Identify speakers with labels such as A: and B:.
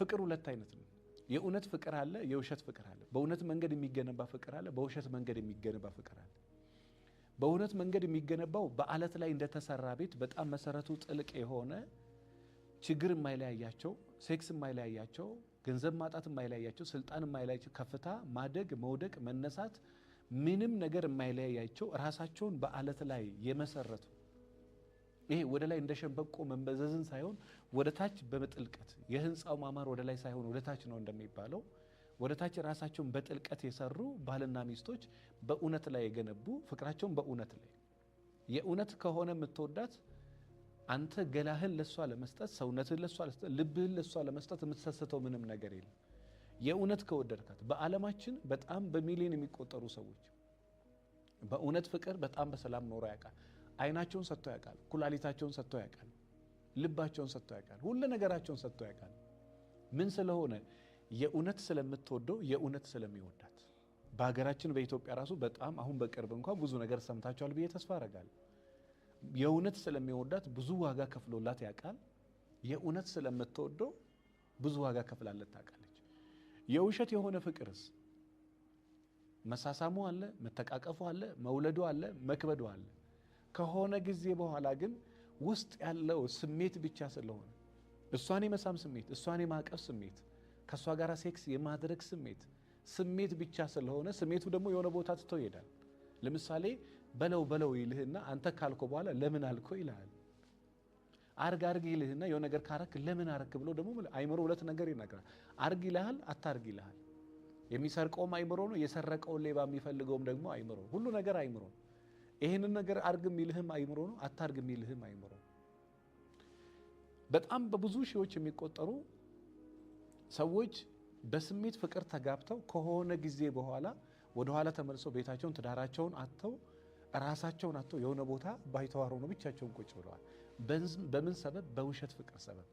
A: ፍቅር ሁለት አይነት ነው። የእውነት ፍቅር አለ፣ የውሸት ፍቅር አለ። በእውነት መንገድ የሚገነባ ፍቅር አለ፣ በውሸት መንገድ የሚገነባ ፍቅር አለ። በእውነት መንገድ የሚገነባው በአለት ላይ እንደተሰራ ቤት በጣም መሰረቱ ጥልቅ የሆነ ችግር የማይለያያቸው፣ ሴክስ የማይለያያቸው፣ ገንዘብ ማጣት የማይለያያቸው፣ ስልጣን የማይለያያቸው፣ ከፍታ ማደግ መውደቅ መነሳት ምንም ነገር የማይለያያቸው ራሳቸውን በአለት ላይ የመሰረቱ ይሄ ወደ ላይ እንደ ሸምበቆ መንበዘዝን ሳይሆን ወደ ታች በጥልቀት የህንፃው ማማር ወደ ላይ ሳይሆን ወደ ታች ነው እንደሚባለው ወደ ታች ራሳቸውን በጥልቀት የሰሩ ባልና ሚስቶች በእውነት ላይ የገነቡ ፍቅራቸውን በእውነት ላይ የእውነት ከሆነ የምትወዳት አንተ ገላህን ለሷ ለመስጠት ሰውነትህን ለሷ ለመስጠት ልብህን ለሷ ለመስጠት የምትሰስተው ምንም ነገር የለም። የእውነት ከወደድካት በዓለማችን በጣም በሚሊዮን የሚቆጠሩ ሰዎች በእውነት ፍቅር በጣም በሰላም ኖሮ ያውቃል። አይናቸውን ሰጥተው ያውቃል፣ ኩላሊታቸውን ሰጥተው ያውቃል፣ ልባቸውን ሰጥተው ያውቃል፣ ሁሉ ነገራቸውን ሰጥተው ያውቃል። ምን ስለሆነ የእውነት ስለምትወደው የእውነት ስለሚወዳት። በሀገራችን በኢትዮጵያ ራሱ በጣም አሁን በቅርብ እንኳን ብዙ ነገር ሰምታችኋል ብዬ ተስፋ አደርጋለሁ። የእውነት ስለሚወዳት ብዙ ዋጋ ከፍሎላት ያውቃል። የእውነት ስለምትወደው ብዙ ዋጋ ከፍላለት ታውቃለች። የውሸት የሆነ ፍቅርስ መሳሳሙ አለ፣ መተቃቀፉ አለ፣ መውለዱ አለ፣ መክበዱ አለ። ከሆነ ጊዜ በኋላ ግን ውስጥ ያለው ስሜት ብቻ ስለሆነ እሷን የመሳም ስሜት፣ እሷን የማቀፍ ስሜት፣ ከእሷ ጋር ሴክስ የማድረግ ስሜት ብቻ ስለሆነ ስሜቱ ደግሞ የሆነ ቦታ ትቶ ይሄዳል። ለምሳሌ በለው ይልህና አንተ ካልኮ በኋላ ለምን አልኮ ይልሃል። አርግ ይልህና የሆነ ነገር ካረክ ለምን አረክ ብሎ ደግሞ አይምሮ ሁለት ነገር ይነግራል። አርግ ይልሃል፣ አታርግ ይልሃል። የሚሰርቀውም አይምሮ ነው፣ የሰረቀውን ሌባ የሚፈልገውም ደግሞ አይምሮ። ሁሉ ነገር አይምሮ። ይሄንን ነገር አርግ የሚልህም አይምሮ ነው፣ አታርግ የሚልህም አይምሮ። በጣም በብዙ ሺዎች የሚቆጠሩ ሰዎች በስሜት ፍቅር ተጋብተው ከሆነ ጊዜ በኋላ ወደ ኋላ ተመልሰው ቤታቸውን ትዳራቸውን አጥተው ራሳቸውን አጥተው የሆነ ቦታ ባይተዋሩ ነው ብቻቸውን ቁጭ ብለዋል። በምን ሰበብ? በውሸት ፍቅር ሰበብ።